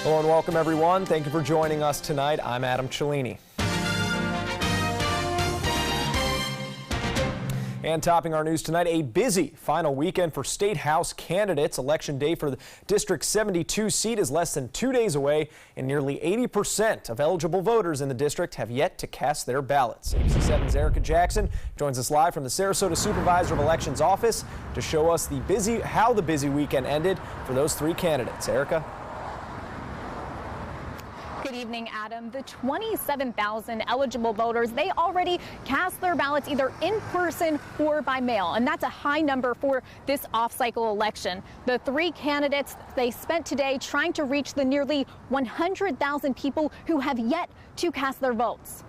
Hello and welcome everyone. Thank you for joining us tonight. I'm Adam Cellini. And topping our news tonight, a busy final weekend for state house candidates. Election day for the District 72 seat is less than 2 days away, and nearly 80% of eligible voters in the district have yet to cast their ballots. ABC7's Erica Jackson joins us live from the Sarasota Supervisor of Elections office to show us how the busy weekend ended for those three candidates. Erica? Good evening, Adam. The 27,000 eligible voters, they already cast their ballots either in person or by mail, and that's a high number for this off-cycle election. The three candidates, they spent today trying to reach the nearly 100,000 people who have yet to cast their votes.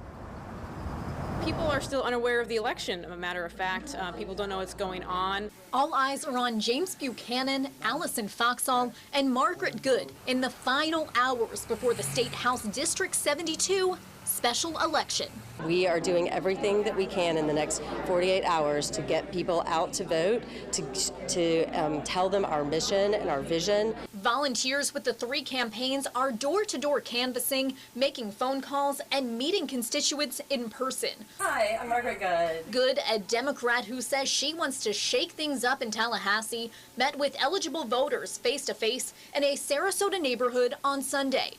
People are still unaware of the election. A matter of fact, people don't know what's going on. All eyes are on James Buchanan, Allison Foxall, and Margaret Good in the final hours before the State House District 72 special election. We are doing everything that we can in the next 48 hours to get people out to vote, to tell them our mission and our vision. Volunteers with the three campaigns are door-to-door canvassing, making phone calls, and meeting constituents in person. Hi, I'm Margaret Good. Good, a Democrat who says she wants to shake things up in Tallahassee, met with eligible voters face-to-face in a Sarasota neighborhood on Sunday.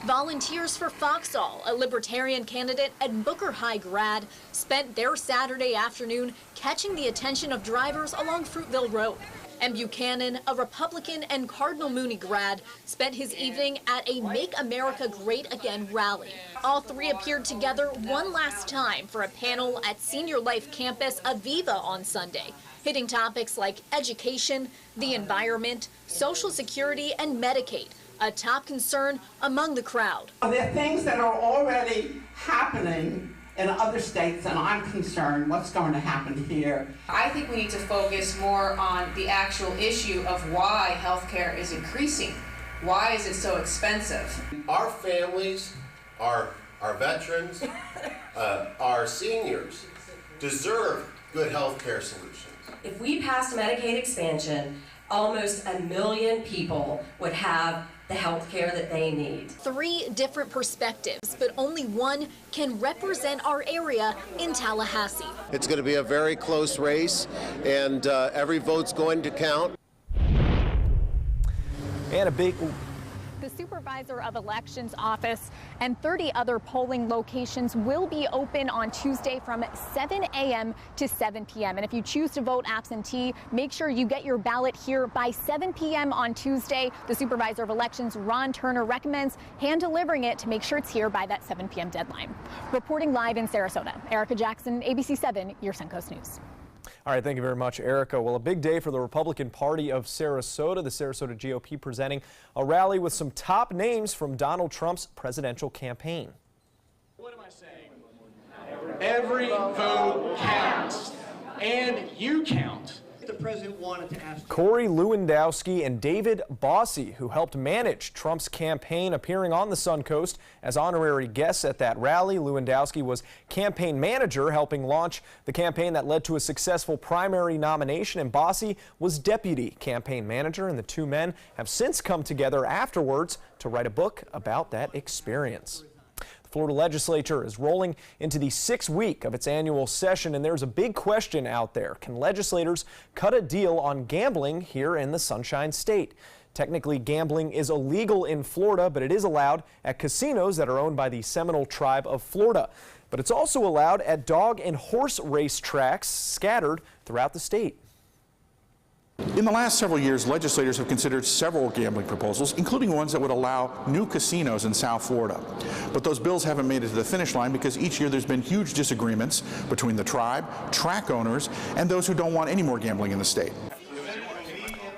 Volunteers for Foxall, a Libertarian candidate and Booker High grad, spent their Saturday afternoon catching the attention of drivers along Fruitville Road. And Buchanan, a Republican and Cardinal Mooney grad, spent his evening at a Make America Great Again rally. All three appeared together one last time for a panel at Senior Life Campus Aviva on Sunday, hitting topics like education, the environment, Social Security, and Medicaid, a top concern among the crowd. There are things that are already happening in other states, and I'm concerned what's going to happen here. I think we need to focus more on the actual issue of why healthcare is increasing. Why is it so expensive? Our families, our veterans, our seniors deserve good healthcare solutions. If we passed Medicaid expansion, almost 1 million people would have the health care that they need. Three different perspectives, but only one can represent our area in Tallahassee. It's going to be a very close race, and every vote's going to count. And The Supervisor of Elections office and 30 other polling locations will be open on Tuesday from 7 a.m. to 7 p.m. And if you choose to vote absentee, make sure you get your ballot here by 7 p.m. on Tuesday. The Supervisor of Elections, Ron Turner, recommends hand-delivering it to make sure it's here by that 7 p.m. deadline. Reporting live in Sarasota, Erica Jackson, ABC7, your Suncoast News. All right, thank you very much, Erica. Well, a big day for the Republican Party of Sarasota. The Sarasota GOP presenting a rally with some top names from Donald Trump's presidential campaign. What am I saying? Every vote counts, and you count. The president wanted to ask Corey Lewandowski and David Bossie, who helped manage Trump's campaign, appearing on the Suncoast as honorary guests at that rally. Lewandowski was campaign manager, helping launch the campaign that led to a successful primary nomination, and Bossie was deputy campaign manager, and the two men have since come together afterwards to write a book about that experience. The Florida legislature is rolling into the 6th week of its annual session, and there's a big question out there. Can legislators cut a deal on gambling here in the Sunshine State? Technically, gambling is illegal in Florida, but it is allowed at casinos that are owned by the Seminole Tribe of Florida. But it's also allowed at dog and horse race tracks scattered throughout the state. In the last several years, legislators have considered several gambling proposals, including ones that would allow new casinos in South Florida. But those bills haven't made it to the finish line because each year there's been huge disagreements between the tribe, track owners, and those who don't want any more gambling in the state.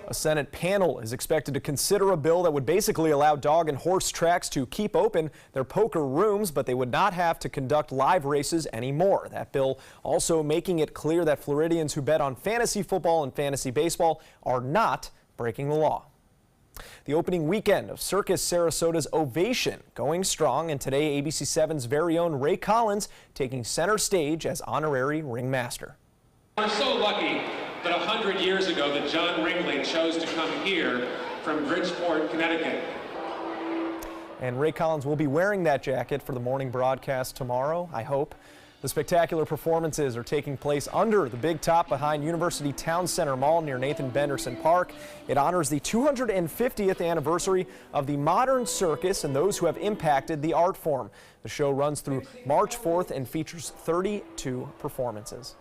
A Senate panel is expected to consider a bill that would basically allow dog and horse tracks to keep open their poker rooms, but they would not have to conduct live races anymore. That bill also making it clear that Floridians who bet on fantasy football and fantasy baseball are not breaking the law. The opening weekend of Circus Sarasota's Ovation going strong, and today ABC7's very own Ray Collins taking center stage as honorary ringmaster. We're so lucky that 100 years ago that John Ringling chose to come here from Bridgeport, Connecticut. And Ray Collins will be wearing that jacket for the morning broadcast tomorrow, I hope. The spectacular performances are taking place under the big top behind University Town Center Mall near Nathan Benderson Park. It honors the 250th anniversary of the modern circus and those who have impacted the art form. The show runs through March 4th and features 32 performances.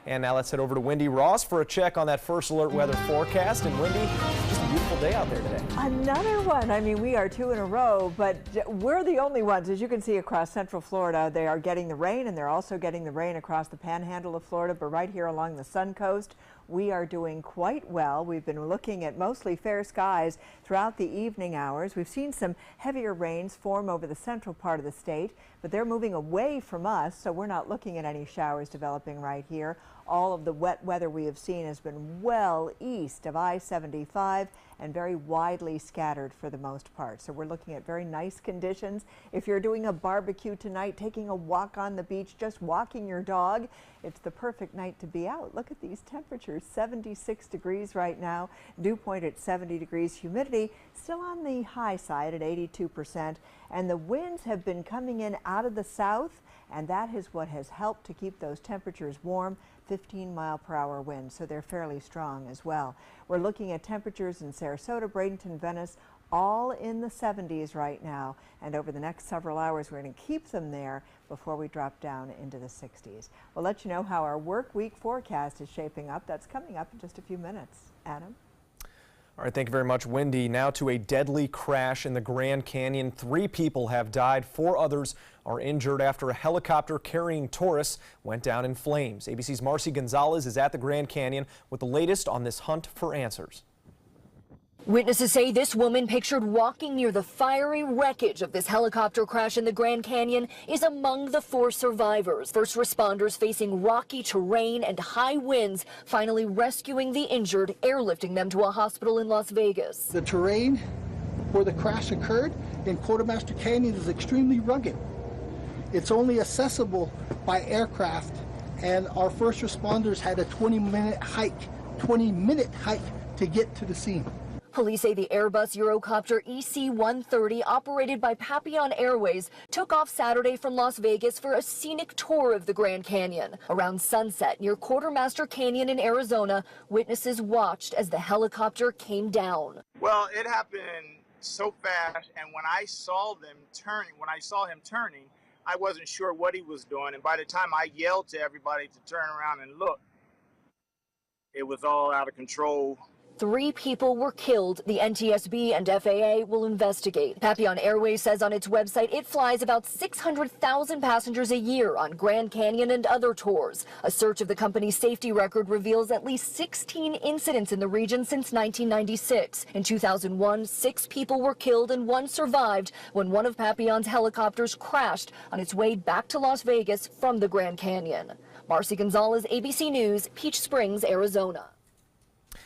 And now let's head over to Wendy Ross for a check on that first alert weather forecast. And Wendy, just a beautiful day out there today. Another one. I mean, we are 2 in a row, but we're the only ones. As you can see across central Florida, they are getting the rain, and they're also getting the rain across the panhandle of Florida. But right here along the Sun Coast, we are doing quite well. We've been looking at mostly fair skies throughout the evening hours. We've seen some heavier rains form over the central part of the state, but they're moving away from us, so we're not looking at any showers developing right here. All of the wet weather we have seen has been well east of I-75 and very widely scattered for the most part. So we're looking at very nice conditions. If you're doing a barbecue tonight, taking a walk on the beach, just walking your dog, it's the perfect night to be out. Look at these temperatures, 76 degrees right now, dew point at 70 degrees, humidity still on the high side at 82%, and the winds have been coming in out of the south, and that is what has helped to keep those temperatures warm. 15-mile-per-hour winds, so they're fairly strong as well. We're looking at temperatures in Sarasota, Bradenton, Venice, all in the 70s right now, and over the next several hours we're going to keep them there before we drop down into the 60s. We'll let you know how our work week forecast is shaping up. That's coming up in just a few minutes. Adam? All right, thank you very much, Wendy. Now to a deadly crash in the Grand Canyon. 3 people have died, 4 others are injured after a helicopter carrying tourists went down in flames. ABC's Marcy Gonzalez is at the Grand Canyon with the latest on this hunt for answers. Witnesses say this woman pictured walking near the fiery wreckage of this helicopter crash in the Grand Canyon is among the 4 survivors. First responders facing rocky terrain and high winds finally rescuing the injured, airlifting them to a hospital in Las Vegas. The terrain where the crash occurred in Quartermaster Canyon is extremely rugged. It's only accessible by aircraft, and our first responders had a 20-minute hike to get to the scene. Police say the Airbus Eurocopter EC-130 operated by Papillon Airways took off Saturday from Las Vegas for a scenic tour of the Grand Canyon. Around sunset near Quartermaster Canyon in Arizona, witnesses watched as the helicopter came down. Well, it happened so fast, and when I saw him turning, I wasn't sure what he was doing, and by the time I yelled to everybody to turn around and look, it was all out of control. 3 people were killed. The NTSB and FAA will investigate. Papillon Airways says on its website it flies about 600,000 passengers a year on Grand Canyon and other tours. A search of the company's safety record reveals at least 16 incidents in the region since 1996. In 2001, 6 people were killed and 1 survived when one of Papillon's helicopters crashed on its way back to Las Vegas from the Grand Canyon. Marcy Gonzalez, ABC News, Peach Springs, Arizona.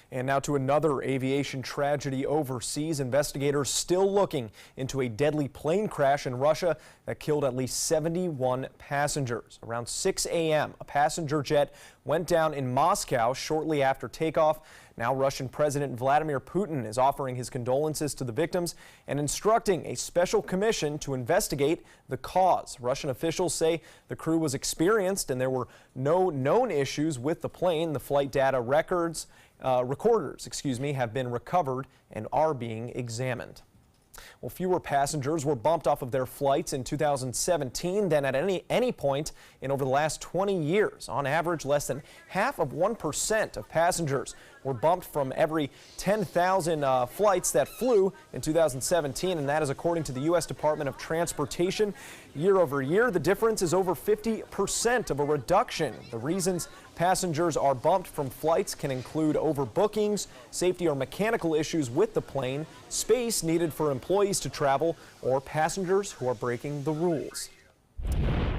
And now to another aviation tragedy overseas. Investigators still looking into a deadly plane crash in Russia that killed at least 71 passengers. Around 6 a.m., a passenger jet went down in Moscow shortly after takeoff. Now Russian President Vladimir Putin is offering his condolences to the victims and instructing a special commission to investigate the cause. Russian officials say the crew was experienced and there were no known issues with the plane. The flight data recorders have been recovered and are being examined. Well, fewer passengers were bumped off of their flights in 2017 than at any point in over the last 20 years. On average, less than half of 1% of passengers were bumped from every 10,000 flights that flew in 2017, and that is according to the U.S. Department of Transportation. Year over year, the difference is over 50% of a reduction. The reasons passengers are bumped from flights can include overbookings, safety or mechanical issues with the plane, space needed for employees to travel, or passengers who are breaking the rules.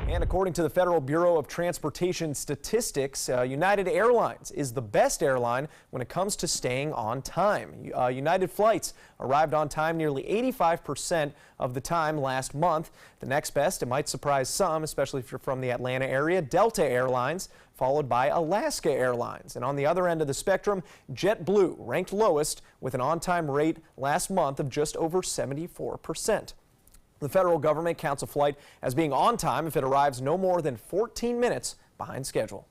And according to the Federal Bureau of Transportation Statistics, United Airlines is the best airline when it comes to staying on time. United flights arrived on time nearly 85% of the time last month. The next best, it might surprise some, especially if you're from the Atlanta area, Delta Airlines, followed by Alaska Airlines. And on the other end of the spectrum, JetBlue ranked lowest with an on-time rate last month of just over 74%. The federal government counts a flight as being on time if it arrives no more than 14 minutes behind schedule.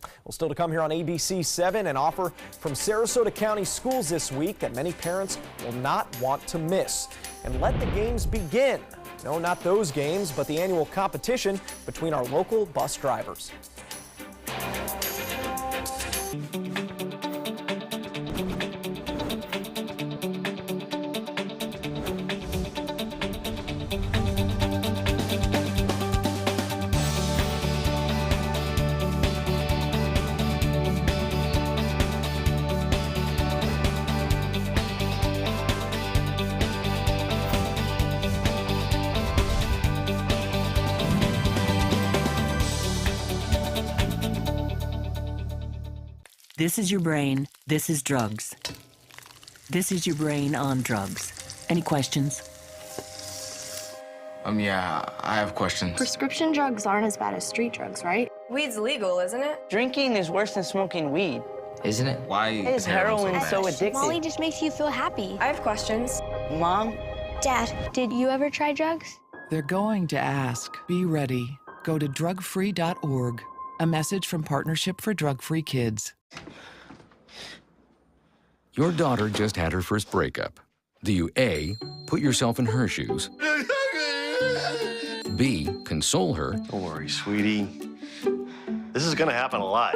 Well, still to come here on ABC 7, an offer from Sarasota County Schools this week that many parents will not want to miss. And let the games begin. No, not those games, but the annual competition between our local bus drivers. This is your brain. This is drugs. This is your brain on drugs. Any questions? Yeah, I have questions. Prescription drugs aren't as bad as street drugs, right? Weed's legal, isn't it? Drinking is worse than smoking weed. Isn't it? Why is heroin so addictive? Molly just makes you feel happy. I have questions. Mom? Dad, did you ever try drugs? They're going to ask. Be ready. Go to drugfree.org. A message from Partnership for Drug-Free Kids. Your daughter just had her first breakup. Do you A, put yourself in her shoes? B, console her? Don't worry, sweetie. This is gonna happen a lot.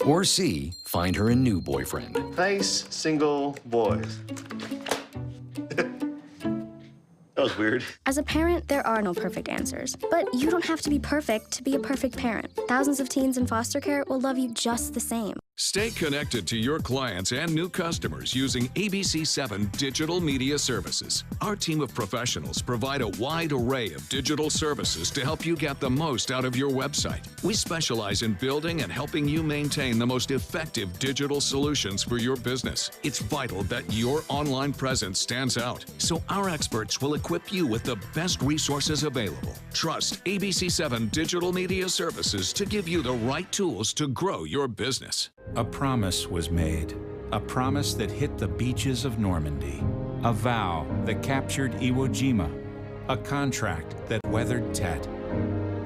Or C, find her a new boyfriend? Nice, single boys. That was weird. As a parent, there are no perfect answers. But you don't have to be perfect to be a perfect parent. Thousands of teens in foster care will love you just the same. Stay connected to your clients and new customers using ABC7 Digital Media Services. Our team of professionals provide a wide array of digital services to help you get the most out of your website. We specialize in building and helping you maintain the most effective digital solutions for your business. It's vital that your online presence stands out, so our experts will equip you with the best resources available. Trust ABC7 Digital Media Services to give you the right tools to grow your business. A promise was made, a promise that hit the beaches of Normandy, a vow that captured Iwo Jima, a contract that weathered Tet,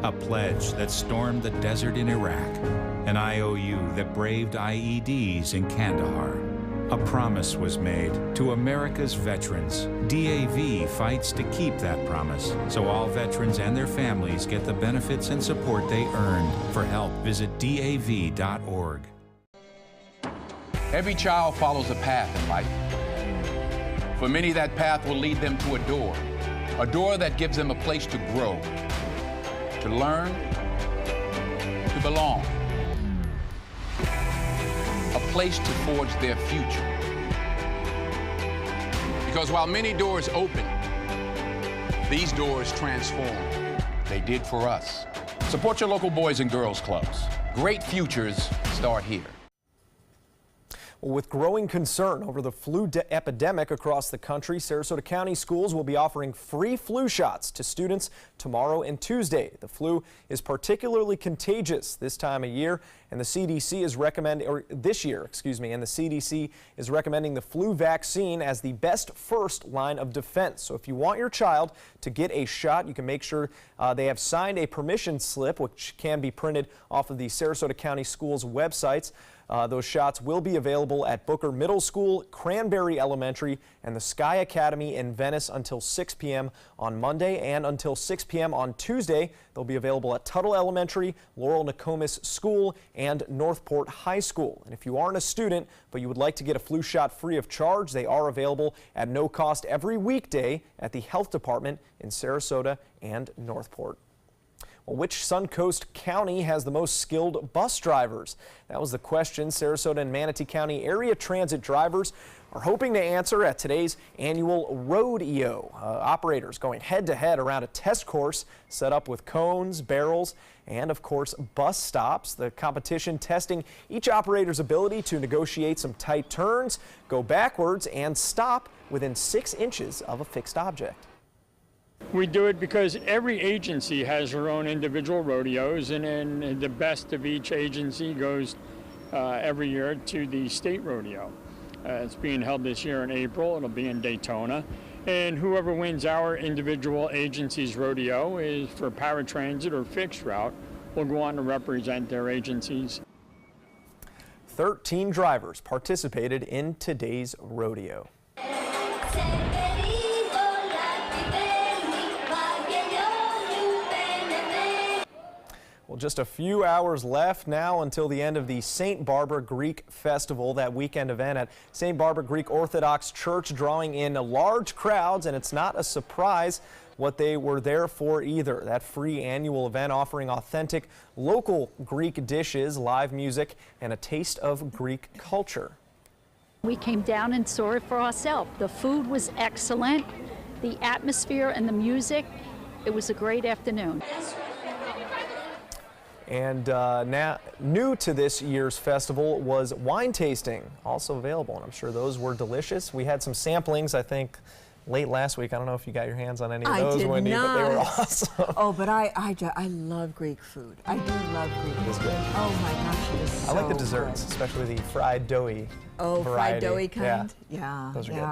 a pledge that stormed the desert in Iraq, an IOU that braved IEDs in Kandahar. A promise was made to America's veterans. DAV fights to keep that promise, so all veterans and their families get the benefits and support they earned. For help, visit DAV.org. Every child follows a path in life. For many, that path will lead them to a door that gives them a place to grow, to learn, to belong, a place to forge their future. Because while many doors open, these doors transform. They did for us. Support your local Boys and Girls Clubs. Great futures start here. With growing concern over the flu epidemic across the country, Sarasota County Schools will be offering free flu shots to students tomorrow and Tuesday. The flu is particularly contagious this time of year, and the CDC is recommending, and the CDC is recommending the flu vaccine as the best first line of defense. So if you want your child to get a shot, you can make sure they have signed a permission slip, which can be printed off of the Sarasota County Schools websites. Those shots will be available at Booker Middle School, Cranberry Elementary, and the Sky Academy in Venice until 6 p.m. on Monday and until 6 p.m. on Tuesday. They'll be available at Tuttle Elementary, Laurel Nokomis School, and Northport High School. And if you aren't a student, but you would like to get a flu shot free of charge, they are available at no cost every weekday at the Health Department in Sarasota and Northport. Well, which Suncoast County has the most skilled bus drivers? That was the question. Sarasota and Manatee County area transit drivers are hoping to answer at today's annual rodeo. Operators going head-to-head around a test course set up with cones, barrels, and of course bus stops. The competition testing each operator's ability to negotiate some tight turns, go backwards, and stop within 6 inches of a fixed object. We do it because every agency has their own individual rodeos, and then the best of each agency goes every year to the state rodeo. It's being held this year in April. It'll be in Daytona. And whoever wins our individual agency's rodeo is for paratransit or fixed route will go on to represent their agencies. 13 drivers participated in today's rodeo. Well, just a few hours left now until the end of the St. Barbara Greek Festival, that weekend event at St. Barbara Greek Orthodox Church, drawing in large crowds, and it's not a surprise what they were there for either. That free annual event offering authentic local Greek dishes, live music, and a taste of Greek culture. We came down and saw it for ourselves. The food was excellent, the atmosphere and the music, it was a great afternoon. And now, new to this year's festival was wine tasting, also available, and I'm sure those were delicious. We had some samplings, I think, late last week. I don't know if you got your hands on any of those, Wendy, but they were awesome. Oh, but I love Greek food. I do love Greek food. It's good. Oh my gosh, it is so I like the desserts, especially the fried doughy variety. Fried doughy kind? Yeah. Those are good.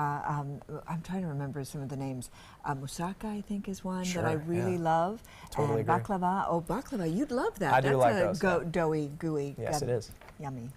I'm trying to remember some of the names. Moussaka, I think, is one Sure, that I really love. Totally and agree. baklava. Oh, baklava, you'd love that. I do like those. That's a doughy, gooey. Yes, it is. Yummy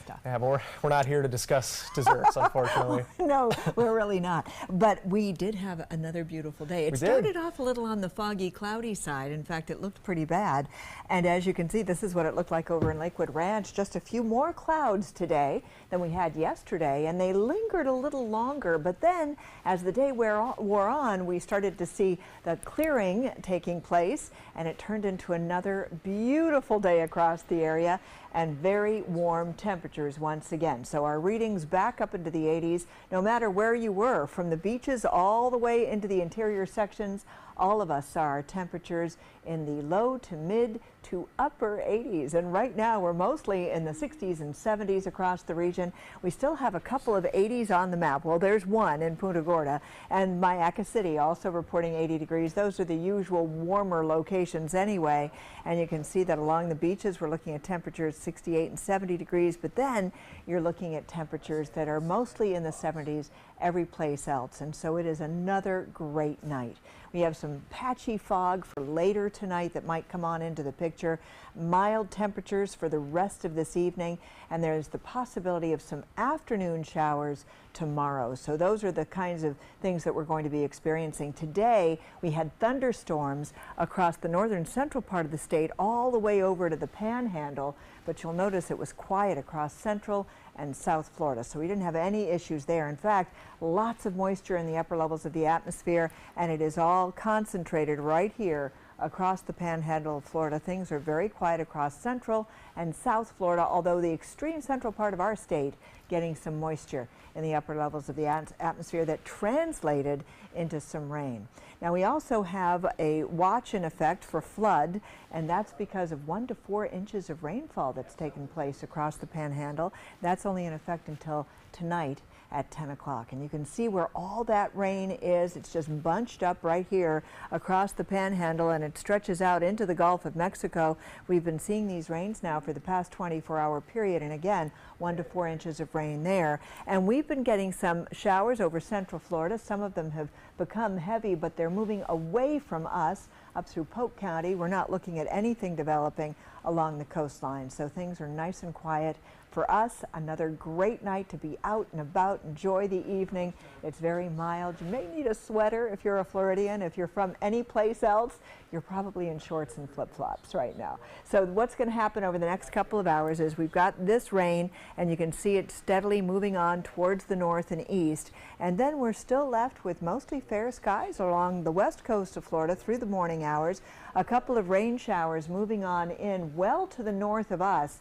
stuff. Yeah, but we're not here to discuss desserts, unfortunately. No, we're really not. But we did have another beautiful day. It started off a little on the foggy, cloudy side. In fact, it looked pretty bad. And as you can see, this is what it looked like over in Lakewood Ranch. Just a few more clouds today than we had yesterday, and they lingered a little longer. But then, as the day wore on, we started to see the clearing taking place, and it turned into another beautiful day across the area and very warm temperatures once again. So our readings back up into the 80s, no matter where you were, from the beaches all the way into the interior sections. All of us saw our temperatures in the low to mid to upper 80s. And right now we're mostly in the 60s and 70s across the region. We still have a couple of 80s on the map. Well, there's one in Punta Gorda, and Mayaca City also reporting 80 degrees. Those are the usual warmer locations anyway. And you can see that along the beaches we're looking at temperatures 68 and 70 degrees, but then you're looking at temperatures that are mostly in the 70s every place else. And so it is another great night. We have some patchy fog for later tonight that might come on into the picture. Mild temperatures for the rest of this evening, and there's the possibility of some afternoon showers tomorrow. So those are the kinds of things that we're going to be experiencing. Today we had thunderstorms across the northern central part of the state all the way over to the Panhandle, but you'll notice it was quiet across central and South Florida. So we didn't have any issues there. In fact, lots of moisture in the upper levels of the atmosphere, and it is all concentrated right here across the Panhandle of Florida. Things are very quiet across central and South Florida, although the extreme central part of our state getting some moisture in the upper levels of the atmosphere that translated into some rain. Now we also have a watch in effect for flood, and that's because of 1 to 4 inches of rainfall that's taken place across the Panhandle. That's only in effect until tonight at 10 o'clock. And you can see where all that rain is. It's just bunched up right here across the Panhandle, and it stretches out into the Gulf of Mexico. We've been seeing these rains now for the past 24-hour period, and again, 1 to 4 inches of rain there. And we've been getting some showers over central Florida. Some of them have become heavy, but they're moving away from us up through Polk County. We're not looking at anything developing along the coastline, so things are nice and quiet. For us, another great night to be out and about, enjoy the evening. It's very mild. You may need a sweater if you're a Floridian. If you're from any place else, you're probably in shorts and flip-flops right now. So what's going to happen over the next couple of hours is we've got this rain, and you can see it steadily moving on towards the north and east. And then we're still left with mostly fair skies along the west coast of Florida through the morning hours. A couple of rain showers moving on in well to the north of us.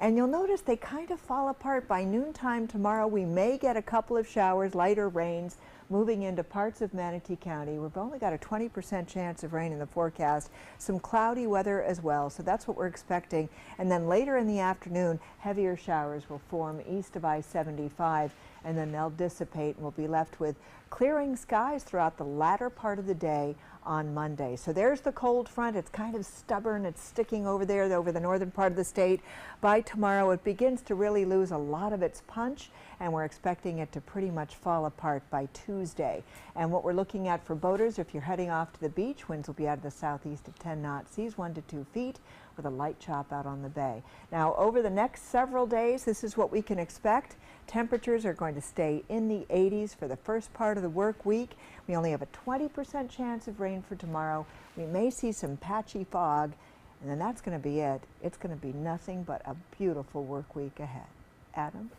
And you'll notice they kind of fall apart by noontime tomorrow. We may get a couple of showers, lighter rains, moving into parts of Manatee County. We've only got a 20% chance of rain in the forecast. Some cloudy weather as well, so that's what we're expecting. And then later in the afternoon, heavier showers will form east of I-75, and then they'll dissipate, and we'll be left with clearing skies throughout the latter part of the day on Monday. So there's the cold front. It's kind of stubborn. It's sticking over there over the northern part of the state. By tomorrow, it begins to really lose a lot of its punch, and we're expecting it to pretty much fall apart by Tuesday. And what we're looking at for boaters, if you're heading off to the beach, winds will be out of the southeast of 10 knots, seas 1 to 2 feet, with a light chop out on the bay. Now, over the next several days, this is what we can expect. Temperatures are going to stay in the 80s for the first part of the work week. We only have a 20% chance of rain for tomorrow. We may see some patchy fog, and then that's going to be it. It's going to be nothing but a beautiful work week ahead. Adam?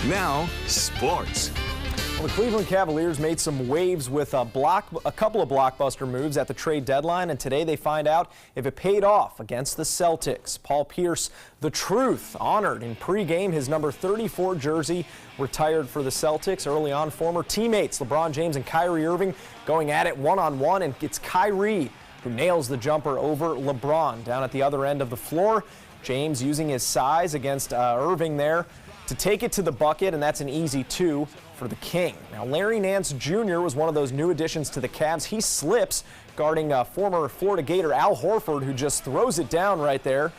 Now, sports. Well, the Cleveland Cavaliers made some waves with a couple of blockbuster moves at the trade deadline, and today they find out if it paid off against the Celtics. Paul Pierce, the truth, honored in pregame his number 34 jersey, retired for the Celtics. Early on, former teammates LeBron James and Kyrie Irving going at it one-on-one, and it's Kyrie who nails the jumper over LeBron down at the other end of the floor. James using his size against Irving there to take it to the bucket, and that's an easy 2 for the King. Now, Larry Nance Jr. was one of those new additions to the Cavs. He slips guarding former Florida Gator Al Horford, who just throws it down right there.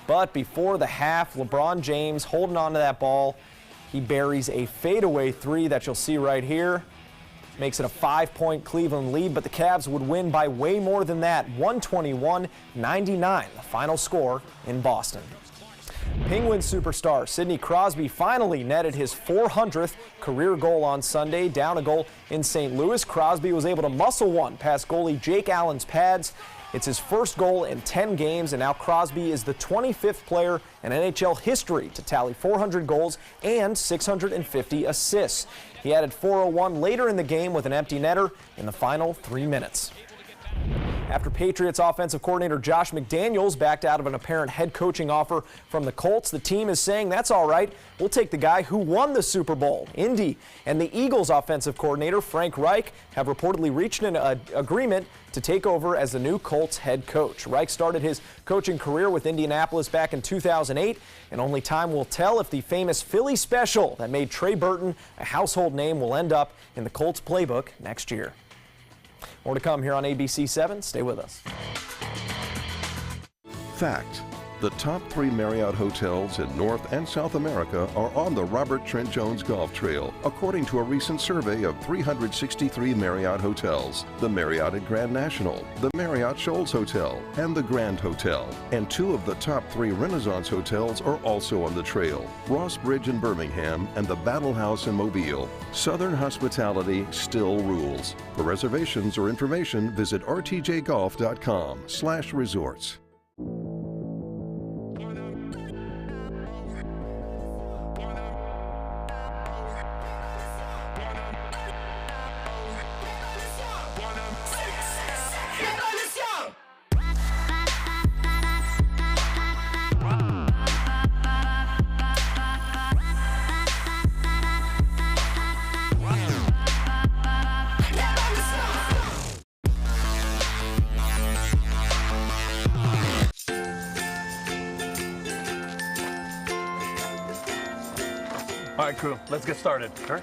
But before the half, LeBron James holding on to that ball. He buries a fadeaway 3 that you'll see right here. Makes it a 5-point Cleveland lead, but the Cavs would win by way more than that. 121-99, the final score in Boston. Penguins superstar Sidney Crosby finally netted his 400th career goal on Sunday. Down a goal in St. Louis, Crosby was able to muscle one past goalie Jake Allen's pads. It's his first goal in 10 games, and now Crosby is the 25th player in NHL history to tally 400 goals and 650 assists. He added 401 later in the game with an empty netter in the final 3 minutes. After Patriots offensive coordinator Josh McDaniels backed out of an apparent head coaching offer from the Colts, the team is saying that's all right. We'll take the guy who won the Super Bowl. Indy and the Eagles offensive coordinator Frank Reich have reportedly reached an agreement to take over as the new Colts head coach. Reich started his coaching career with Indianapolis back in 2008, and only time will tell if the famous Philly special that made Trey Burton a household name will end up in the Colts playbook next year. More to come here on ABC 7. Stay with us. Fact: the top 3 Marriott hotels in North and South America are on the Robert Trent Jones Golf Trail, according to a recent survey of 363 Marriott hotels. The Marriott at Grand National, the Marriott Shoals Hotel, and the Grand Hotel. And 2 of the top 3 Renaissance hotels are also on the trail: Ross Bridge in Birmingham and the Battle House in Mobile. Southern hospitality still rules. For reservations or information, visit rtjgolf.com/resorts. All right, crew, let's get started. All right.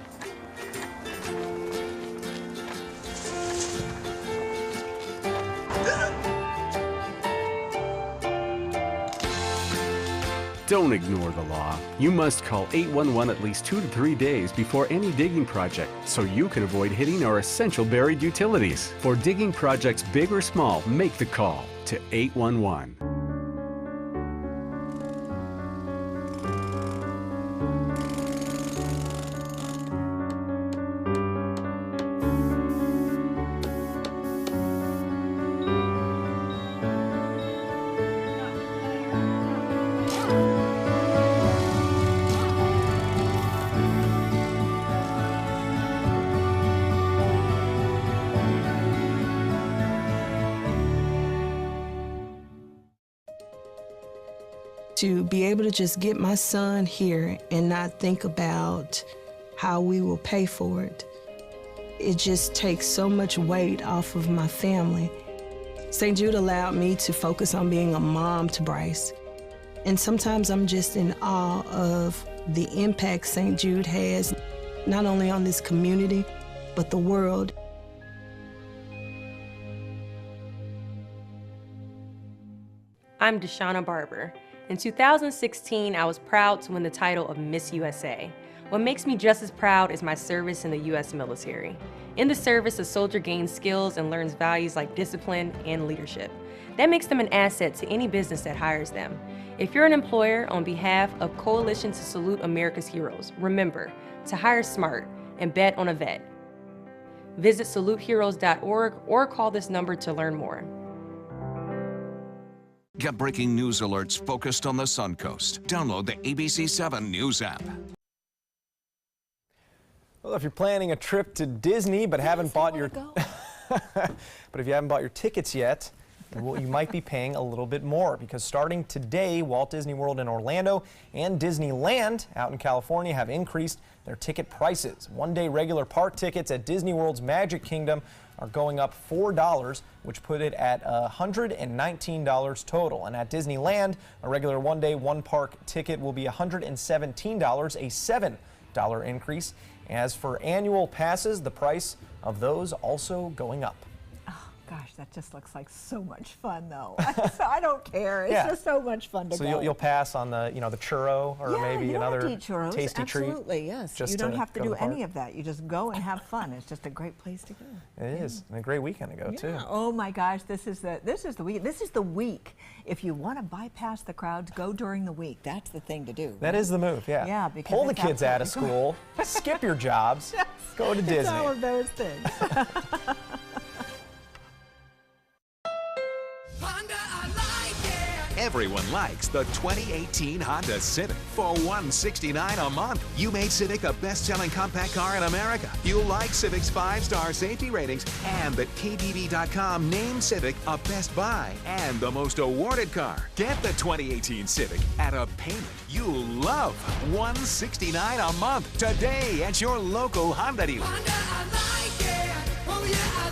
Don't ignore the law. You must call 811 at least 2 to 3 days before any digging project so you can avoid hitting our essential buried utilities. For digging projects big or small, make the call to 811. To be able to just get my son here and not think about how we will pay for it, it just takes so much weight off of my family. St. Jude allowed me to focus on being a mom to Bryce. And sometimes I'm just in awe of the impact St. Jude has, not only on this community, but the world. I'm Deshauna Barber. In 2016, I was proud to win the title of Miss USA. What makes me just as proud is my service in the U.S. military. In the service, a soldier gains skills and learns values like discipline and leadership. That makes them an asset to any business that hires them. If you're an employer, on behalf of Coalition to Salute America's Heroes, remember to hire smart and bet on a vet. Visit saluteheroes.org or call this number to learn more. Get breaking news alerts focused on the Suncoast. Download the ABC7 News app. Well, if you're planning a trip to Disney but haven't bought your but if you haven't bought your tickets yet, well, you might be paying a little bit more, because starting today, Walt Disney World in Orlando and Disneyland out in California have increased their ticket prices. One-day regular park tickets at Disney World's Magic Kingdom are going up $4, which put it at $119 total. And at Disneyland, a regular one-day, one-park ticket will be $117, a $7 increase. As for annual passes, the price of those also going up. Gosh, that just looks like so much fun, though. I don't care. It's just so much fun to go. So you'll pass on the, the churro, or maybe another tasty treat. Absolutely, yes. You don't have to do any of that. You just go and have fun. It's just a great place to go. It is, and a great weekend to go too. Oh my gosh, this is the week. This is the week. If you want to bypass the crowds, go during the week. That's the thing to do. That is the move. Yeah. Yeah. Because pull the kids out of school. Skip your jobs. Go to Disney. It's all of those things. Everyone likes the 2018 Honda Civic for $169 a month. You made Civic a best-selling compact car in America. You'll like Civic's 5-star safety ratings, and that KBB.com named Civic a best buy and the most awarded car. Get the 2018 Civic at a payment you'll love. $169 a month today at your local Honda dealer. Honda, I like it. Oh yeah,